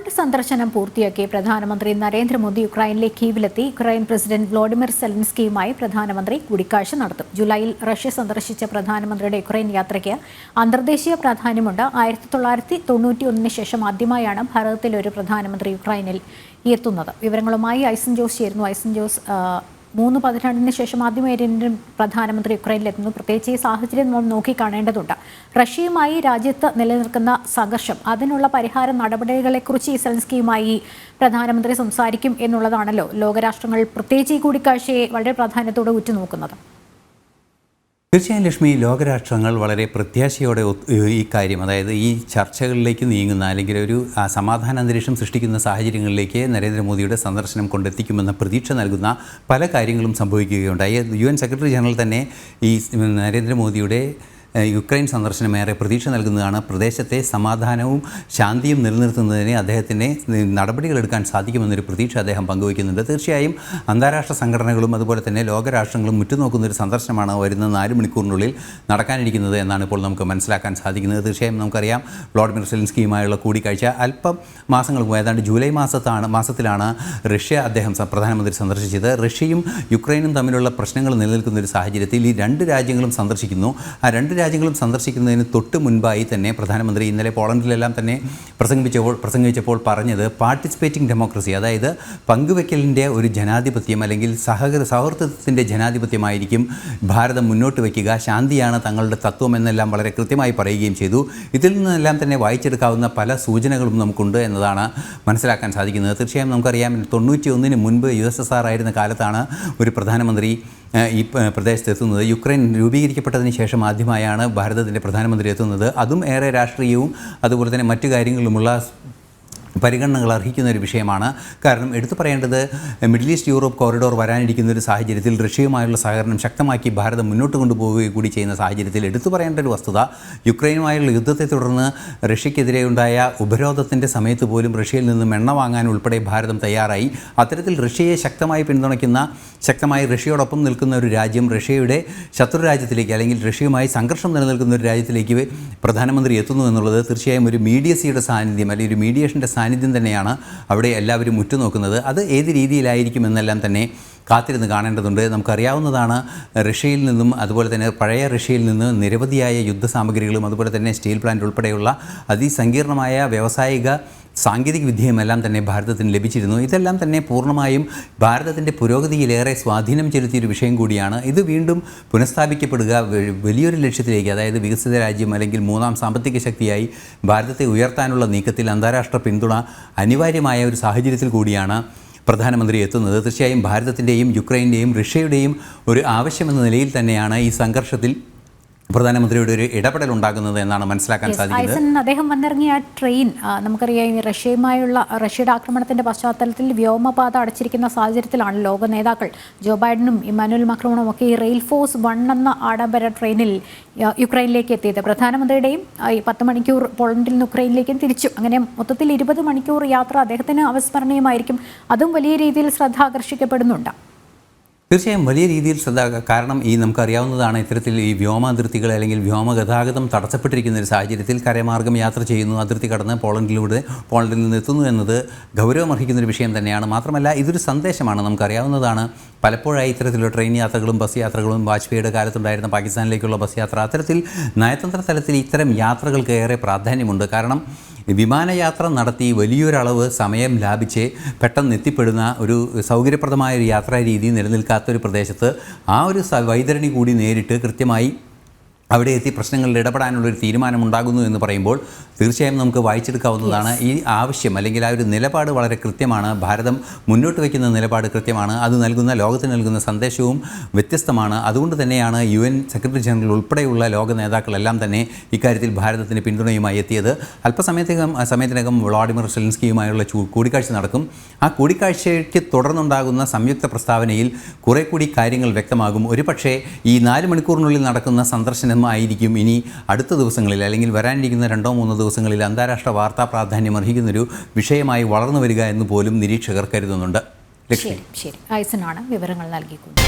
Poland സന്ദർശനം പൂർത്തിയാക്കി പ്രധാനമന്ത്രി നരേന്ദ്രമോദി യുക്രൈനിലെ കീവിലെത്തി. യുക്രൈൻ പ്രസിഡന്റ് വ്ളോഡിമിർ സെലൻസ്കിയുമായി പ്രധാനമന്ത്രി കൂടിക്കാഴ്ച നടത്തും. ജൂലൈയിൽ റഷ്യ സന്ദർശിച്ച പ്രധാനമന്ത്രിയുടെ യുക്രൈൻ യാത്രയ്ക്ക് അന്തർദേശീയ പ്രാധാന്യമുണ്ട്. 1991 ശേഷം ആദ്യമായാണ് ഭാരതത്തിലെ ഒരു പ്രധാനമന്ത്രി യുക്രൈനിൽ എത്തുന്നത്. വിവരങ്ങളുമായി ഐസൻ ജോസ് ചേരുന്നു. ഐസൻ ജോസ്, 3/12 ശേഷം ആദ്യമായി ഇന്ത്യൻ പ്രധാനമന്ത്രി യുക്രൈനിലെത്തുന്നു. പ്രത്യേകിച്ച് ഈ സാഹചര്യം നമ്മൾ നോക്കിക്കാണേണ്ടതുണ്ട്. റഷ്യയുമായി രാജ്യത്ത് നിലനിൽക്കുന്ന സംഘർഷം, അതിനുള്ള പരിഹാര നടപടികളെക്കുറിച്ച് ഈ സെലൻസ്കിയുമായി പ്രധാനമന്ത്രി സംസാരിക്കും എന്നുള്ളതാണല്ലോ ലോകരാഷ്ട്രങ്ങൾ പ്രത്യേകിച്ച് ഈ കൂടിക്കാഴ്ചയെ വളരെ പ്രാധാന്യത്തോടെ ഉറ്റുനോക്കുന്നത്. തീർച്ചയായും ലക്ഷ്മി, ലോകരാഷ്ട്രങ്ങൾ വളരെ പ്രത്യാശയോടെ ഈ കാര്യം, അതായത് ഈ ചർച്ചകളിലേക്ക് നീങ്ങുന്ന അല്ലെങ്കിൽ ഒരു സമാധാന അന്തരീക്ഷം സൃഷ്ടിക്കുന്ന സാഹചര്യങ്ങളിലേക്ക് നരേന്ദ്രമോദിയുടെ സന്ദർശനം കൊണ്ടെത്തിക്കുമെന്ന പ്രതീക്ഷ നൽകുന്ന പല കാര്യങ്ങളും സംഭവിക്കുകയുണ്ടായി. UN സെക്രട്ടറി ജനറൽ തന്നെ ഈ നരേന്ദ്രമോദിയുടെ യുക്രൈൻ സന്ദർശനം ഏറെ പ്രതീക്ഷ നൽകുന്നതാണ്. പ്രദേശത്തെ സമാധാനവും ശാന്തിയും നിലനിർത്തുന്നതിന് അദ്ദേഹത്തിന് നടപടികളെടുക്കാൻ സാധിക്കുമെന്നൊരു പ്രതീക്ഷ അദ്ദേഹം പങ്കുവയ്ക്കുന്നുണ്ട്. തീർച്ചയായും അന്താരാഷ്ട്ര സംഘടനകളും അതുപോലെ തന്നെ ലോകരാഷ്ട്രങ്ങളും ഉറ്റുനോക്കുന്നൊരു സന്ദർശനമാണ് വരുന്ന 4 മണിക്കൂറിനുള്ളിൽ നടക്കാനിരിക്കുന്നത് എന്നാണ് ഇപ്പോൾ നമുക്ക് മനസ്സിലാക്കാൻ സാധിക്കുന്നത്. തീർച്ചയായും നമുക്കറിയാം, വ്ളോഡിമിർ സെലൻസ്കിയുമായുള്ള കൂടിക്കാഴ്ച അല്പം മാസങ്ങൾക്ക് മുമ്പ്, ഏതാണ്ട് ജൂലൈ മാസത്തിലാണ് അദ്ദേഹം പ്രധാനമന്ത്രി സന്ദർശിച്ചത്. റഷ്യയും യുക്രൈനും തമ്മിലുള്ള പ്രശ്നങ്ങൾ നിലനിൽക്കുന്ന ഒരു സാഹചര്യത്തിൽ ഈ 2 രാജ്യങ്ങളും സന്ദർശിക്കുന്നു. ആ 2 രാജ്യങ്ങളും സന്ദർശിക്കുന്നതിന് തൊട്ട് മുൻപായി തന്നെ പ്രധാനമന്ത്രി ഇന്നലെ പോളണ്ടിലെല്ലാം തന്നെ പ്രസംഗിച്ചപ്പോൾ പറഞ്ഞത് പാർട്ടിസിപ്പേറ്റിംഗ് ഡെമോക്രസി, അതായത് പങ്കുവെക്കലിൻ്റെ ഒരു ജനാധിപത്യം അല്ലെങ്കിൽ സൗഹൃദത്തിൻ്റെ ജനാധിപത്യമായിരിക്കും ഭാരതം മുന്നോട്ട് വയ്ക്കുക, ശാന്തിയാണ് തങ്ങളുടെ തത്വം എന്നെല്ലാം വളരെ കൃത്യമായി പറയുകയും ചെയ്തു. ഇതിൽ നിന്നെല്ലാം തന്നെ വായിച്ചെടുക്കാവുന്ന പല സൂചനകളും നമുക്കുണ്ട് എന്നതാണ് മനസ്സിലാക്കാൻ സാധിക്കുന്നത്. തീർച്ചയായും നമുക്കറിയാം, 91 മുൻപ് USSR ആയിരുന്ന കാലത്താണ് ഒരു പ്രധാനമന്ത്രി ഈ പ്രദേശത്ത് എത്തുന്നത്. യുക്രൈൻ രൂപീകരിക്കപ്പെട്ടതിന് ശേഷം ആദ്യമായാണ് ഭാരതത്തിൻ്റെ പ്രധാനമന്ത്രി എത്തുന്നത്. അതും ഏറെ രാഷ്ട്രീയവും അതുപോലെ തന്നെ മറ്റു കാര്യങ്ങളുമുള്ള പരിഗണനകൾ അർഹിക്കുന്ന ഒരു വിഷയമാണ്. കാരണം എടുത്തു പറയേണ്ടത്, മിഡിൽ ഈസ്റ്റ് യൂറോപ്പ് കോറിഡോർ വരാനിരിക്കുന്ന ഒരു സാഹചര്യത്തിൽ റഷ്യയുമായുള്ള സഹകരണം ശക്തമാക്കി ഭാരതം മുന്നോട്ട് കൊണ്ടുപോവുകയും കൂടി ചെയ്യുന്ന സാഹചര്യത്തിൽ എടുത്തു പറയേണ്ട ഒരു വസ്തുത, യുക്രൈനുമായുള്ള യുദ്ധത്തെ തുടർന്ന് റഷ്യക്കെതിരെ ഉണ്ടായ ഉപരോധത്തിൻ്റെ സമയത്ത് പോലും റഷ്യയിൽ നിന്നും എണ്ണ വാങ്ങാൻ ഉൾപ്പെടെ ഭാരതം തയ്യാറായി. അത്തരത്തിൽ റഷ്യയെ ശക്തമായി പിന്തുണയ്ക്കുന്ന, ശക്തമായി റഷ്യയോടൊപ്പം നിൽക്കുന്ന ഒരു രാജ്യം റഷ്യയുടെ ശത്രു രാജ്യത്തിലേക്ക് അല്ലെങ്കിൽ റഷ്യയുമായി സംഘർഷം നിലനിൽക്കുന്ന ഒരു രാജ്യത്തിലേക്ക് പ്രധാനമന്ത്രി എത്തുന്നു എന്നുള്ളത് തീർച്ചയായും ഒരു മീഡിയസിയുടെ സാന്നിധ്യം അല്ലെങ്കിൽ ഒരു മീഡിയേഷൻ്റെ സാന്നിധ്യം തന്നെയാണ് അവിടെ എല്ലാവരും ഉറ്റുനോക്കുന്നത്. അത് ഏത് രീതിയിലായിരിക്കും എന്നെല്ലാം തന്നെ കാത്തിരുന്ന് കാണേണ്ടതുണ്ട്. നമുക്കറിയാവുന്നതാണ്, റഷ്യയിൽ നിന്നും അതുപോലെ തന്നെ പഴയ റഷ്യയിൽ നിന്ന് നിരവധിയായ യുദ്ധസാമഗ്രികളും അതുപോലെ തന്നെ സ്റ്റീൽ പ്ലാന്റ് ഉൾപ്പെടെയുള്ള അതിസങ്കീർണമായ വ്യാവസായിക സാങ്കേതിക വിദ്യയുമെല്ലാം തന്നെ ഭാരതത്തിന് ലഭിച്ചിരുന്നു. ഇതെല്ലാം തന്നെ പൂർണ്ണമായും ഭാരതത്തിൻ്റെ പുരോഗതിയിലേറെ സ്വാധീനം ചെലുത്തിയൊരു വിഷയം കൂടിയാണ്. ഇത് വീണ്ടും പുനഃസ്ഥാപിക്കപ്പെടുക വലിയൊരു ലക്ഷ്യത്തിലേക്ക്, അതായത് വികസിത രാജ്യം അല്ലെങ്കിൽ 3ാം സാമ്പത്തിക ശക്തിയായി ഭാരതത്തെ ഉയർത്താനുള്ള നീക്കത്തിൽ അന്താരാഷ്ട്ര പിന്തുണ അനിവാര്യമായ ഒരു സാഹചര്യത്തിൽ കൂടിയാണ് പ്രധാനമന്ത്രി എത്തുന്നത്. തീർച്ചയായും ഭാരതത്തിൻ്റെയും യുക്രൈൻ്റെയും റഷ്യയുടെയും ഒരു ആവശ്യമെന്ന നിലയിൽ തന്നെയാണ് ഈ സംഘർഷത്തിൽ പ്രധാനമന്ത്രിയുടെ ഒരു ഇടപെടൽ ഉണ്ടാകുന്നത് എന്നാണ് മനസ്സിലാക്കാൻ സാധിക്കുന്നത്. അദ്ദേഹം വന്നിറങ്ങിയ ട്രെയിൻ, നമുക്കറിയാം, റഷ്യയുടെ ആക്രമണത്തിന്റെ പശ്ചാത്തലത്തിൽ വ്യോമപാത അടച്ചിരിക്കുന്ന സാഹചര്യത്തിലാണ് ലോക നേതാക്കൾ ജോ ബൈഡനും ഇമ്മാനുവൽ മാക്രോണും ഒക്കെ ഈ റെയിൽ ഫോഴ്സ് 1 എന്ന ആഡംബര ട്രെയിനിൽ യുക്രൈനിലേക്ക് എത്തിയത്. പ്രധാനമന്ത്രിയുടെയും 10 മണിക്കൂർ പോളണ്ടിൽ നിന്ന് യുക്രൈനിലേക്കും തിരിച്ചു. അങ്ങനെ മൊത്തത്തിൽ 20 മണിക്കൂർ യാത്ര അദ്ദേഹത്തിന് അവസ്മരണീയമായിരിക്കും. അതും വലിയ രീതിയിൽ ശ്രദ്ധ ആകർഷിക്കപ്പെടുന്നുണ്ട്. തീർച്ചയായും വലിയ രീതിയിൽ കാരണം നമുക്കറിയാവുന്നതാണ്, ഇത്തരത്തിൽ ഈ വ്യോമാതിർത്തികൾ അല്ലെങ്കിൽ വ്യോമഗതാഗതം തടസ്സപ്പെട്ടിരിക്കുന്ന ഒരു സാഹചര്യത്തിൽ കരമാർഗം യാത്ര ചെയ്യുന്നു, അതിർത്തി കടന്ന് പോളണ്ടിൽ നിന്ന് എത്തുന്നു എന്നത് ഗൗരവമർഹിക്കുന്നൊരു വിഷയം തന്നെയാണ്. മാത്രമല്ല ഇതൊരു സന്ദേശമാണ്. നമുക്കറിയാവുന്നതാണ്, പലപ്പോഴായി ഇത്തരത്തിലുള്ള ട്രെയിൻ യാത്രകളും ബസ് യാത്രകളും വാജ്പേയിയുടെ കാലത്തുണ്ടായിരുന്ന പാകിസ്ഥാനിലേക്കുള്ള ബസ് യാത്ര, അത്തരത്തിൽ നയതന്ത്ര തലത്തിൽ ഇത്തരം യാത്രകൾക്ക് ഏറെ പ്രാധാന്യമുണ്ട്. കാരണം വിമാനയാത്ര നടത്തി വലിയൊരളവ് സമയം ലാഭിച്ച് പെട്ടെന്ന് എത്തിപ്പെടുന്ന ഒരു സൗകര്യപ്രദമായ ഒരു യാത്രാ രീതി നിലനിൽക്കാത്തൊരു പ്രദേശത്ത് ആ ഒരു വൈതരണി കൂടി നേരിട്ട് കൃത്യമായി അവിടെ എത്തി പ്രശ്നങ്ങളിൽ ഇടപെടാനുള്ളൊരു തീരുമാനമുണ്ടാകുന്നു എന്ന് പറയുമ്പോൾ തീർച്ചയായും നമുക്ക് വായിച്ചെടുക്കാവുന്നതാണ്. ഈ ആവശ്യം അല്ലെങ്കിൽ ആ ഒരു നിലപാട് വളരെ കൃത്യമാണ്. ഭാരതം മുന്നോട്ട് വയ്ക്കുന്ന നിലപാട് കൃത്യമാണ്. അത് ലോകത്തിന് നൽകുന്ന സന്ദേശവും വ്യത്യസ്തമാണ്. അതുകൊണ്ട് തന്നെയാണ് UN സെക്രട്ടറി ജനറൽ ഉൾപ്പെടെയുള്ള ലോക നേതാക്കളെല്ലാം തന്നെ ഇക്കാര്യത്തിൽ ഭാരതത്തിന് പിന്തുണയുമായി എത്തിയത്. സമയത്തിനകം വ്ളോഡിമിർ സെലൻസ്കിയുമായുള്ള കൂടിക്കാഴ്ച നടക്കും. ആ കൂടിക്കാഴ്ചയ്ക്ക് തുടർന്നുണ്ടാകുന്ന സംയുക്ത പ്രസ്താവനയിൽ കുറെ കൂടി കാര്യങ്ങൾ വ്യക്തമാകും. ഒരുപക്ഷേ ഈ 4 മണിക്കൂറിനുള്ളിൽ നടക്കുന്ന സന്ദർശനം ആയിരിക്കും ഇനി അടുത്ത ദിവസങ്ങളിൽ അല്ലെങ്കിൽ വരാനിരിക്കുന്ന 2-3 ദിവസങ്ങളിൽ അന്താരാഷ്ട്ര വാർത്താ പ്രാധാന്യം അർഹിക്കുന്നൊരു വിഷയമായി വളർന്നു വരിക എന്ന് പോലും നിരീക്ഷകർ കരുതുന്നുണ്ട്. ശരി, ഐസനാണ് വിവരങ്ങൾ നൽകിക്കുന്നത്.